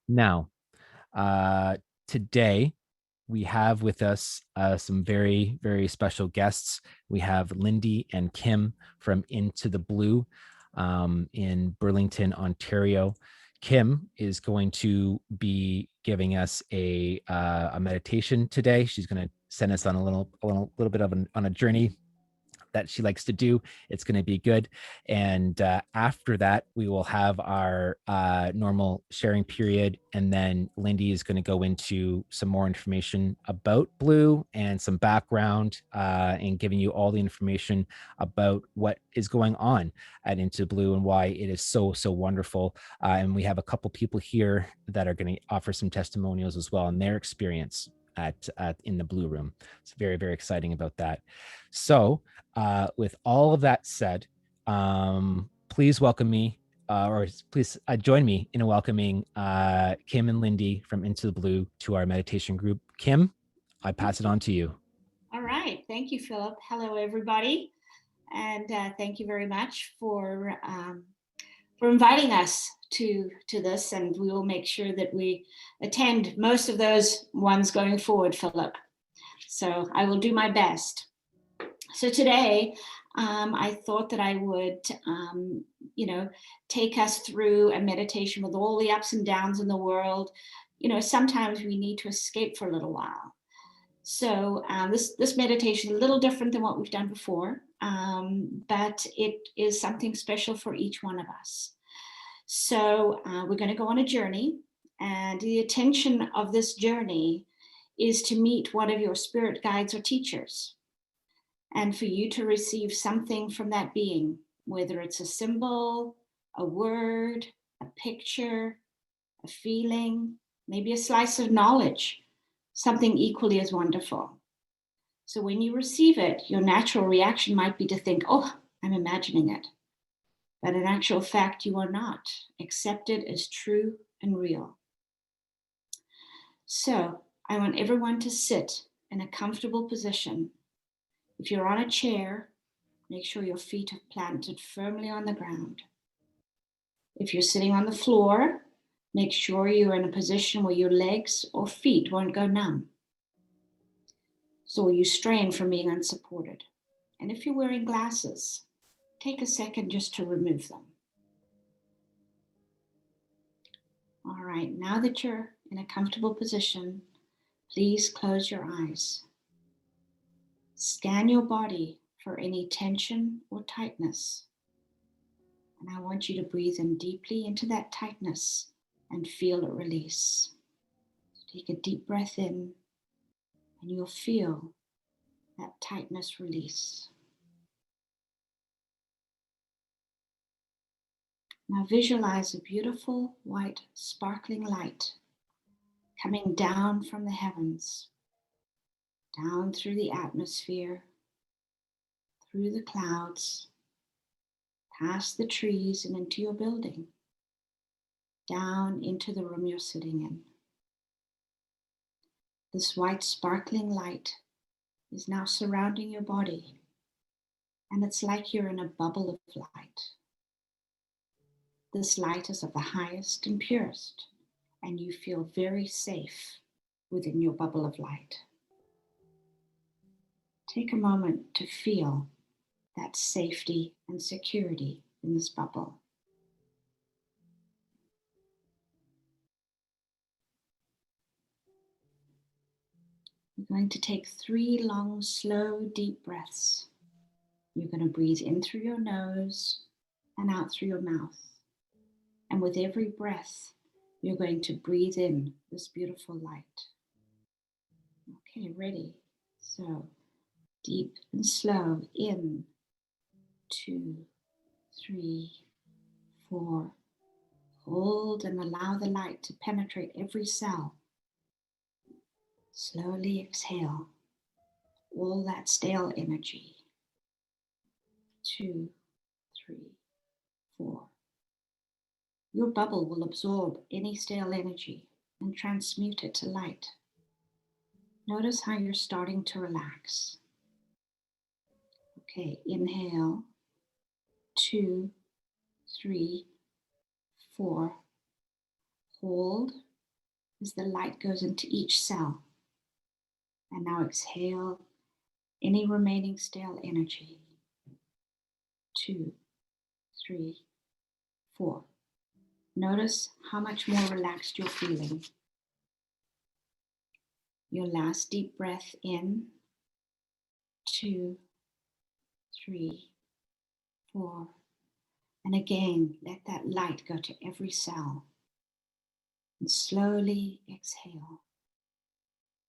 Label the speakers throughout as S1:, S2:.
S1: Now, today we have with us some very, very special guests. We have Lindy and Kim from Into the Blu in Burlington, Ontario. Kim is going to be giving us a meditation today. She's going to send us on a little bit of on a journey that she likes to do. It's going to be good. And after that, we will have our normal sharing period. And then Lindy is going to go into some more information about Blue and some background and giving you all the information about what is going on at Into Blue and why it is so, so wonderful. And we have a couple people here that are going to offer some testimonials as well in their experience at in the Blue Room. It's very, very exciting about that. So with all of that said, please welcome me, or please join me in welcoming Kim and Lindy from Into the Blue to our meditation group. Kim, I pass it on to you.
S2: All right. Thank you, Philip. Hello, everybody. And thank you very much for inviting us to this. And we will make sure that we attend most of those ones going forward, Philip. So I will do my best. So today, I thought that I would, take us through a meditation with all the ups and downs in the world. Sometimes we need to escape for a little while. So this meditation is a little different than what we've done before, but it is something special for each one of us. So we're going to go on a journey, and the intention of this journey is to meet one of your spirit guides or teachers, and for you to receive something from that being, whether it's a symbol, a word, a picture, a feeling, maybe a slice of knowledge, something equally as wonderful. So when you receive it, your natural reaction might be to think, oh, I'm imagining it. But in actual fact, you are not. Accept it as true and real. So I want everyone to sit in a comfortable position. If you're on a chair, make sure your feet are planted firmly on the ground. If you're sitting on the floor, make sure you're in a position where your legs or feet won't go numb, so you strain from being unsupported. And if you're wearing glasses, take a second just to remove them. All right, now that you're in a comfortable position, please close your eyes. Scan your body for any tension or tightness. And I want you to breathe in deeply into that tightness and feel it release. Take a deep breath in, and you'll feel that tightness release. Now visualize a beautiful white sparkling light coming down from the heavens, down through the atmosphere, through the clouds, past the trees and into your building, down into the room you're sitting in. This white sparkling light is now surrounding your body, and it's like you're in a bubble of light. This light is of the highest and purest, and you feel very safe within your bubble of light. Take a moment to feel that safety and security in this bubble. We're going to take 3 long, slow, deep breaths. You're going to breathe in through your nose and out through your mouth. And with every breath, you're going to breathe in this beautiful light. Okay, ready? So deep and slow, in, 2, 3, 4. Hold and allow the light to penetrate every cell. Slowly exhale all that stale energy. 2, 3, 4. Your bubble will absorb any stale energy and transmute it to light. Notice how you're starting to relax. Okay, inhale, 2, 3, 4. Hold as the light goes into each cell. And now exhale any remaining stale energy. 2, 3, 4. Notice how much more relaxed you're feeling. Your last deep breath in. 2, 3, 4. And again, let that light go to every cell. And slowly exhale.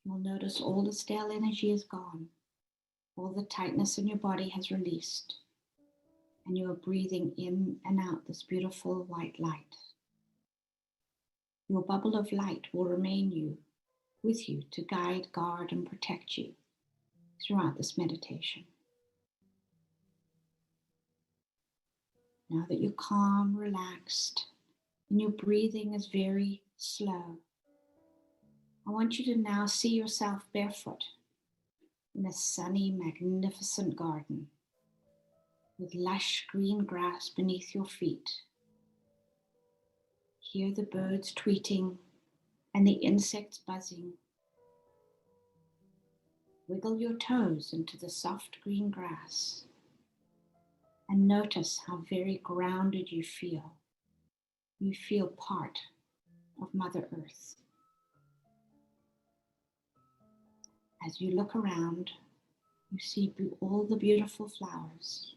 S2: You'll notice all the stale energy is gone. All the tightness in your body has released. And you are breathing in and out this beautiful white light. Your bubble of light will remain with you to guide, guard, and protect you throughout this meditation. Now that you're calm, relaxed, and your breathing is very slow, I want you to now see yourself barefoot in a sunny, magnificent garden with lush green grass beneath your feet. Hear the birds tweeting and the insects buzzing. Wiggle your toes into the soft green grass and notice how very grounded you feel. You feel part of Mother Earth. As you look around, you see all the beautiful flowers,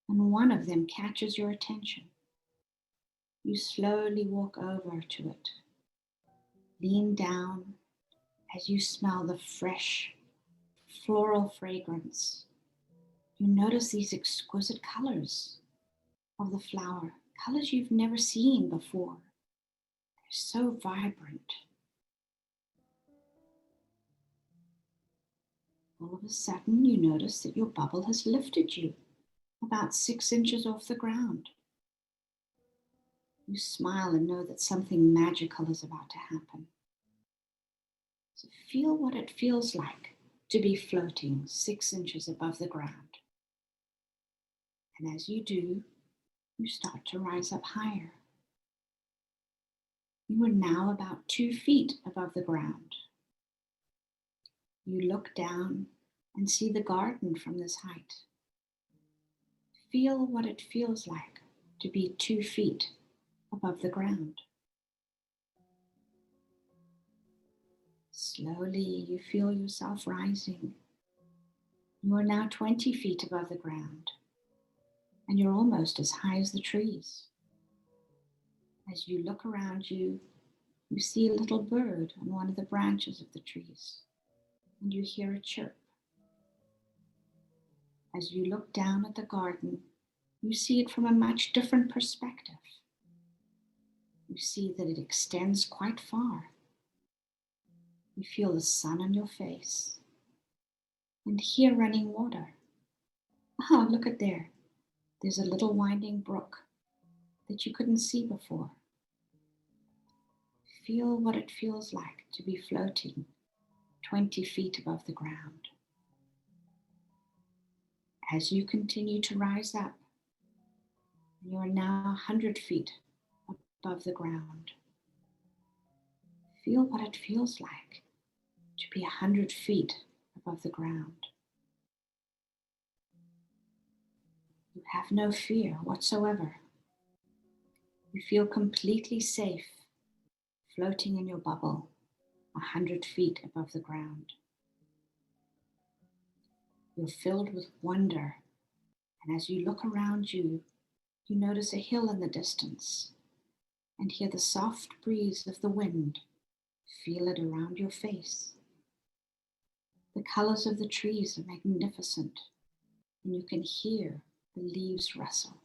S2: and one of them catches your attention. You slowly walk over to it, lean down as you smell the fresh floral fragrance. You notice these exquisite colors of the flower, colors you've never seen before. They're so vibrant. All of a sudden, you notice that your bubble has lifted you about 6 inches off the ground. You smile and know that something magical is about to happen. So feel what it feels like to be floating 6 inches above the ground. And as you do, you start to rise up higher. You are now about 2 feet above the ground. You look down and see the garden from this height. Feel what it feels like to be 2 feet above the ground. Slowly, you feel yourself rising. You are now 20 feet above the ground, and you're almost as high as the trees. As you look around you, you see a little bird on one of the branches of the trees, and you hear a chirp. As you look down at the garden, you see it from a much different perspective. You see that it extends quite far. You feel the sun on your face and hear running water. Ah, look at there. There's a little winding brook that you couldn't see before. Feel what it feels like to be floating 20 feet above the ground. As you continue to rise up, you are now 100 feet above the ground. Feel what it feels like to be 100 feet above the ground. You have no fear whatsoever. You feel completely safe floating in your bubble 100 feet above the ground. You're filled with wonder, and as you look around you, you notice a hill in the distance and hear the soft breeze of the wind. Feel it around your face. The colors of the trees are magnificent, and you can hear the leaves rustle.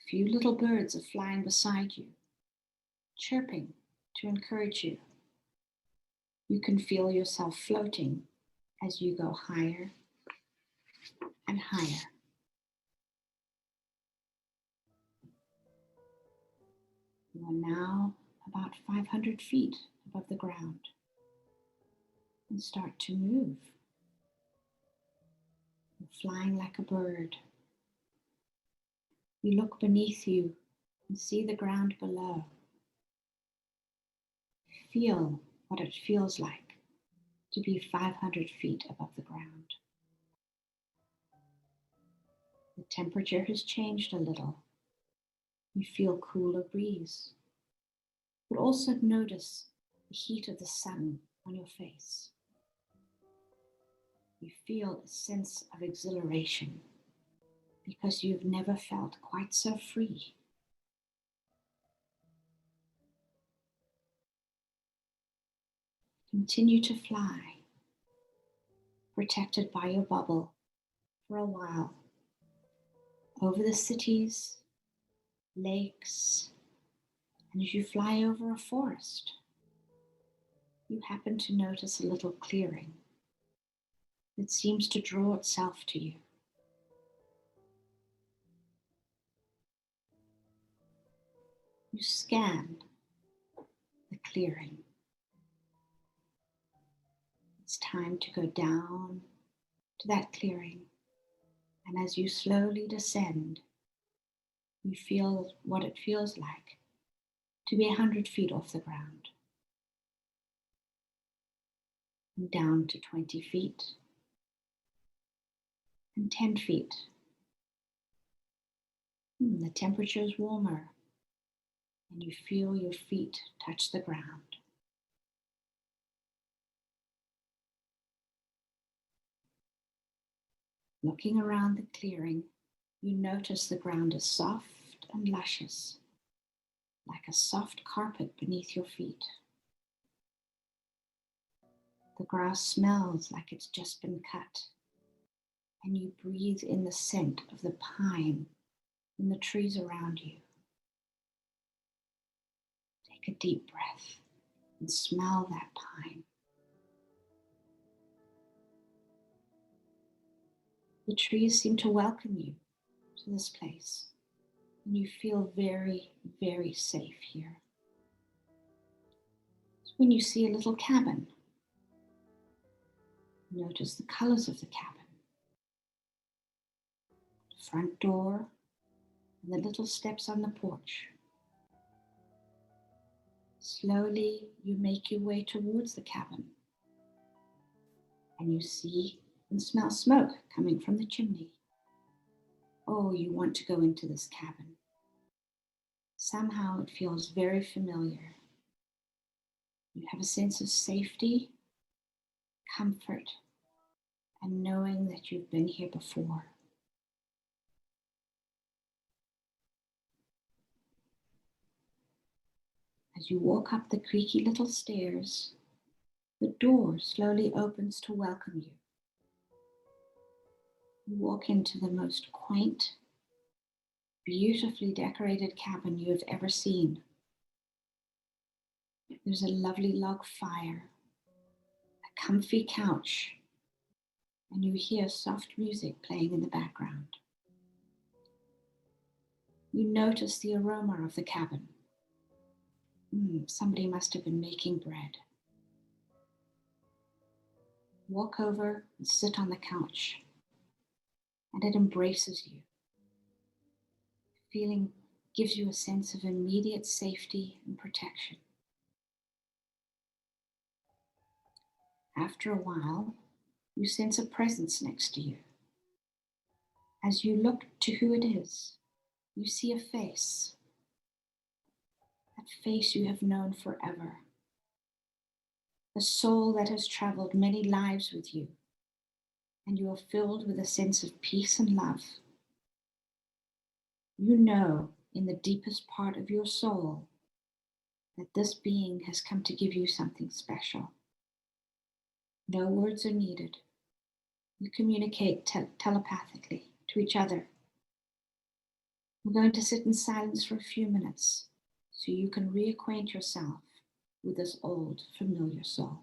S2: A few little birds are flying beside you, chirping to encourage you. You can feel yourself floating as you go higher and higher. You are now about 500 feet above the ground and start to move. You're flying like a bird. You look beneath you and see the ground below. Feel what it feels like to be 500 feet above the ground. The temperature has changed a little. You feel cooler breeze, but also notice the heat of the sun on your face. You feel a sense of exhilaration because you've never felt quite so free. Continue to fly, protected by your bubble for a while, over the cities, lakes, and as you fly over a forest, you happen to notice a little clearing that seems to draw itself to you. You scan the clearing. It's time to go down to that clearing, and as you slowly descend, you feel what it feels like to be 100 feet off the ground. And down to 20 feet and 10 feet. The temperature is warmer and you feel your feet touch the ground. Looking around the clearing, you notice the ground is soft and luscious, like a soft carpet beneath your feet. The grass smells like it's just been cut, and you breathe in the scent of the pine in the trees around you. Take a deep breath and smell that pine. The trees seem to welcome you to this place, and you feel very, very safe here. So when you see a little cabin, notice the colors of the cabin, the front door, and the little steps on the porch. Slowly, you make your way towards the cabin, and you see and smell smoke coming from the chimney. Oh, you want to go into this cabin. Somehow it feels very familiar. You have a sense of safety, comfort, and knowing that you've been here before. As you walk up the creaky little stairs, the door slowly opens to welcome you. You walk into the most quaint, beautifully decorated cabin you have ever seen. There's a lovely log fire, a comfy couch, and you hear soft music playing in the background. You notice the aroma of the cabin. Somebody must have been making bread. Walk over and sit on the couch, and it embraces you. The feeling gives you a sense of immediate safety and protection. After a while, you sense a presence next to you. As you look to who it is, you see a face. That face you have known forever. A soul that has traveled many lives with you, and you are filled with a sense of peace and love. You know in the deepest part of your soul that this being has come to give you something special. No words are needed. You communicate telepathically to each other. We're going to sit in silence for a few minutes so you can reacquaint yourself with this old, familiar soul.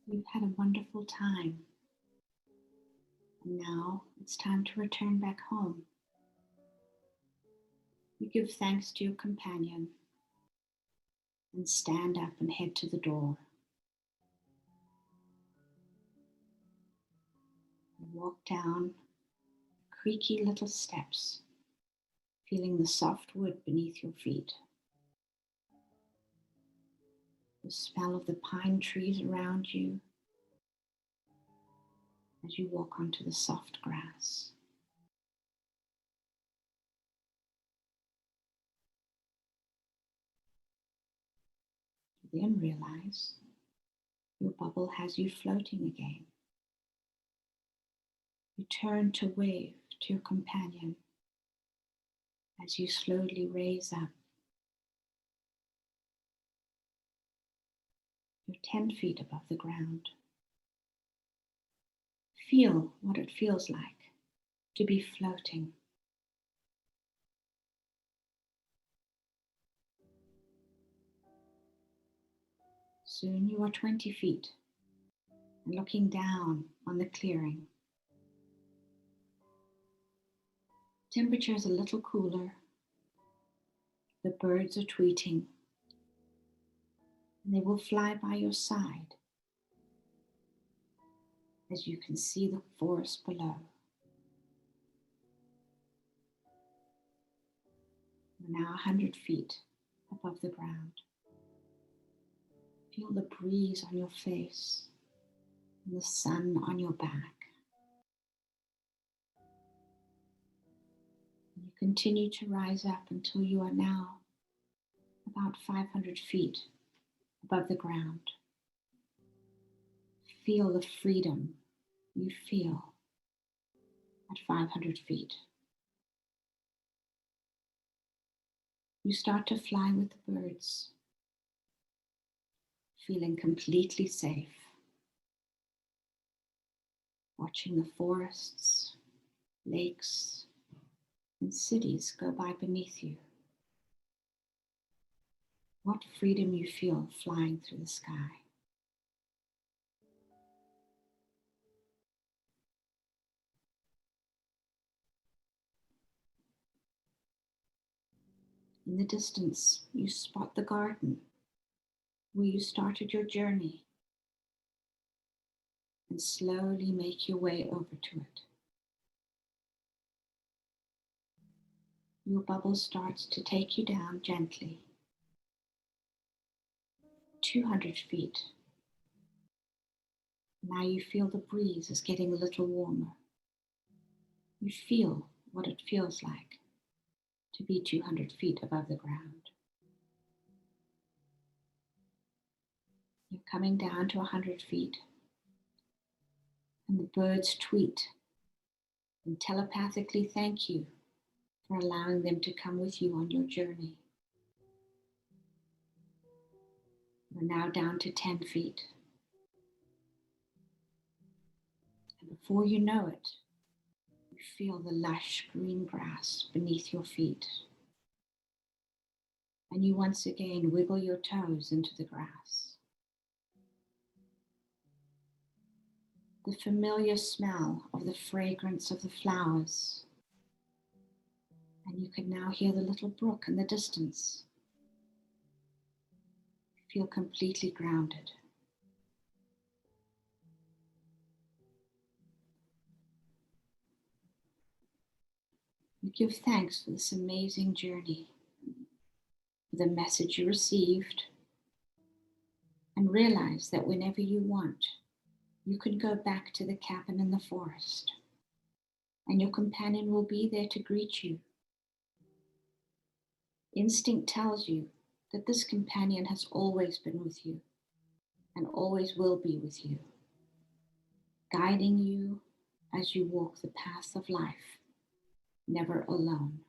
S2: You've had a wonderful time. And now it's time to return back home. You give thanks to your companion and stand up and head to the door. You walk down creaky little steps, feeling the soft wood beneath your feet, the smell of the pine trees around you as you walk onto the soft grass. You then realize your bubble has you floating again. You turn to wave to your companion as you slowly raise up. You're 10 feet above the ground. Feel what it feels like to be floating. Soon you are 20 feet and looking down on the clearing. Temperature is a little cooler. The birds are tweeting, and they will fly by your side as you can see the forest below. You're now 100 feet above the ground. Feel the breeze on your face and the sun on your back. You continue to rise up until you are now about 500 feet above the ground. Feel the freedom you feel at 500 feet. You start to fly with the birds, feeling completely safe, watching the forests, lakes, and cities go by beneath you. What freedom you feel flying through the sky. In the distance, you spot the garden where you started your journey and slowly make your way over to it. Your bubble starts to take you down gently. 200 feet. Now you feel the breeze is getting a little warmer. You feel what it feels like to be 200 feet above the ground. You're coming down to 100 feet, and the birds tweet and telepathically thank you for allowing them to come with you on your journey. We're now down to 10 feet. And before you know it, you feel the lush green grass beneath your feet. And you once again wiggle your toes into the grass. The familiar smell of the fragrance of the flowers. And you can now hear the little brook in the distance. You feel completely grounded. You give thanks for this amazing journey, for the message you received, and realize that whenever you want, you can go back to the cabin in the forest, and your companion will be there to greet you. Instinct tells you that this companion has always been with you and always will be with you, guiding you as you walk the path of life, never alone.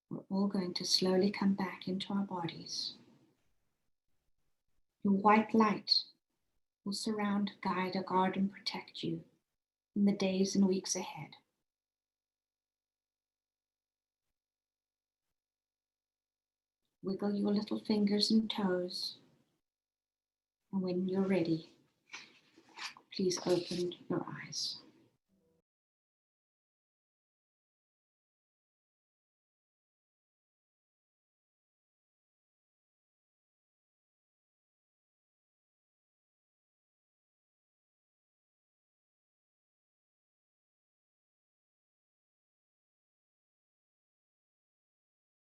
S2: We're all going to slowly come back into our bodies. Your white light will surround, guide, guard, and protect you in the days and weeks ahead. Wiggle your little fingers and toes. And when you're ready, please open your eyes.